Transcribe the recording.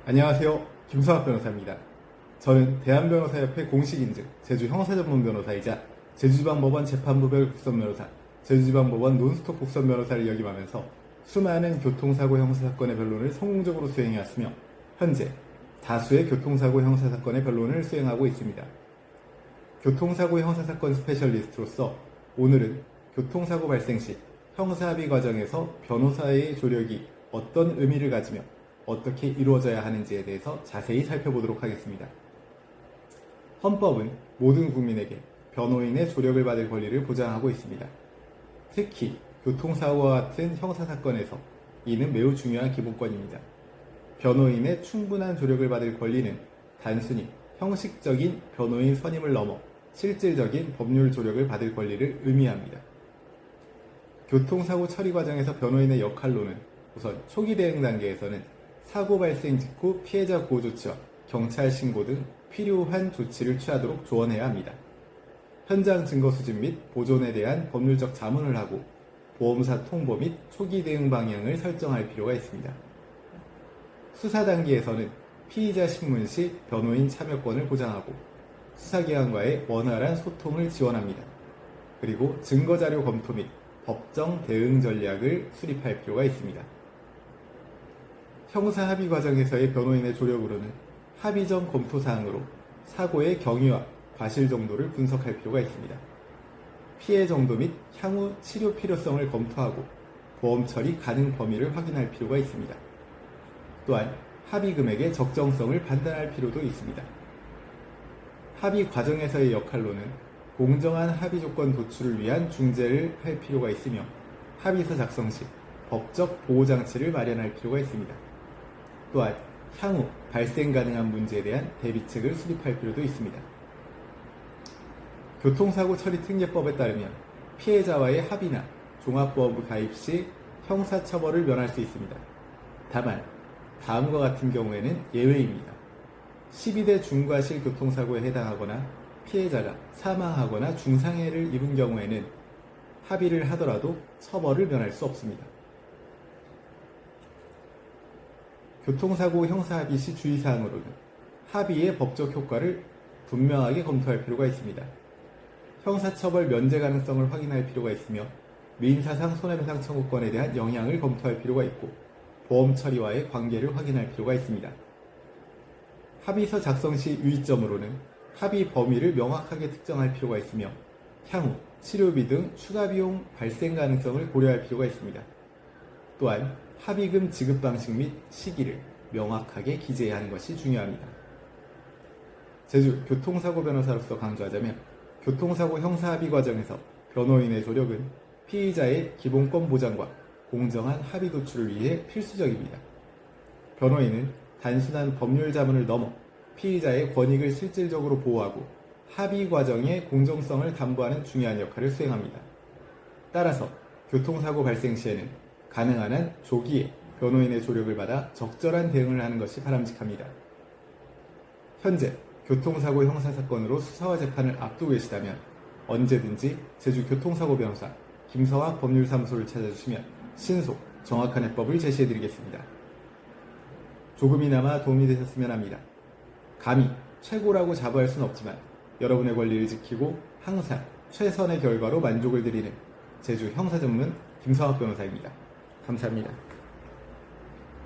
안녕하세요. 김성학 변호사입니다. 저는 대한변호사협회 공식인증 제주형사전문변호사이자 제주지방법원 재판부별 국선변호사, 제주지방법원 논스톱 국선변호사를 역임하면서 수많은 교통사고 형사사건의 변론을 성공적으로 수행해왔으며 현재 다수의 교통사고 형사사건의 변론을 수행하고 있습니다. 교통사고 형사사건 스페셜리스트로서 오늘은 교통사고 발생 시 형사합의 과정에서 변호사의 조력이 어떤 의미를 가지며 어떻게 이루어져야 하는지에 대해서 자세히 살펴보도록 하겠습니다. 헌법은 모든 국민에게 변호인의 조력을 받을 권리를 보장하고 있습니다. 특히 교통사고와 같은 형사사건에서 이는 매우 중요한 기본권입니다. 변호인의 충분한 조력을 받을 권리는 단순히 형식적인 변호인 선임을 넘어 실질적인 법률 조력을 받을 권리를 의미합니다. 교통사고 처리 과정에서 변호인의 역할로는 우선 초기 대응 단계에서는 사고 발생 직후 피해자 구호 조치와 경찰 신고 등 필요한 조치를 취하도록 조언해야 합니다. 현장 증거 수집 및 보존에 대한 법률적 자문을 하고 보험사 통보 및 초기 대응 방향을 설정할 필요가 있습니다. 수사 단계에서는 피의자 신문 시 변호인 참여권을 보장하고 수사기관과의 원활한 소통을 지원합니다. 그리고 증거자료 검토 및 법정 대응 전략을 수립할 필요가 있습니다. 형사 합의 과정에서의 변호인의 조력으로는 합의 전 검토 사항으로 사고의 경위와 과실 정도를 분석할 필요가 있습니다. 피해 정도 및 향후 치료 필요성을 검토하고 보험 처리 가능 범위를 확인할 필요가 있습니다. 또한 합의 금액의 적정성을 판단할 필요도 있습니다. 합의 과정에서의 역할로는 공정한 합의 조건 도출을 위한 중재를 할 필요가 있으며 합의서 작성 시 법적 보호장치를 마련할 필요가 있습니다. 또한 향후 발생 가능한 문제에 대한 대비책을 수립할 필요도 있습니다. 교통사고 처리 특례법에 따르면 피해자와의 합의나 종합보험부 가입 시 형사처벌을 면할 수 있습니다. 다만 다음과 같은 경우에는 예외입니다. 12대 중과실 교통사고에 해당하거나 피해자가 사망하거나 중상해를 입은 경우에는 합의를 하더라도 처벌을 면할 수 없습니다. 교통사고 형사합의 시 주의사항으로는 합의의 법적 효과를 분명하게 검토할 필요가 있습니다. 형사처벌 면제 가능성을 확인할 필요가 있으며 민사상 손해배상 청구권에 대한 영향을 검토할 필요가 있고 보험 처리와의 관계를 확인할 필요가 있습니다. 합의서 작성 시 유의점으로는 합의 범위를 명확하게 특정할 필요가 있으며 향후 치료비 등 추가 비용 발생 가능성을 고려할 필요가 있습니다. 또한 합의금 지급 방식 및 시기를 명확하게 기재해야 하는 것이 중요합니다. 제주 교통사고 변호사로서 강조하자면 교통사고 형사합의 과정에서 변호인의 조력은 피의자의 기본권 보장과 공정한 합의 도출을 위해 필수적입니다. 변호인은 단순한 법률 자문을 넘어 피의자의 권익을 실질적으로 보호하고 합의 과정의 공정성을 담보하는 중요한 역할을 수행합니다. 따라서 교통사고 발생 시에는 가능한 한 조기에 변호인의 조력을 받아 적절한 대응을 하는 것이 바람직합니다. 현재 교통사고 형사사건으로 수사와 재판을 앞두고 계시다면 언제든지 제주 교통사고 변호사 김성학 법률사무소를 찾아주시면 신속, 정확한 해법을 제시해드리겠습니다. 조금이나마 도움이 되셨으면 합니다. 감히 최고라고 자부할 수는 없지만 여러분의 권리를 지키고 항상 최선의 결과로 만족을 드리는 제주 형사전문 김성학 변호사입니다. 감사합니다.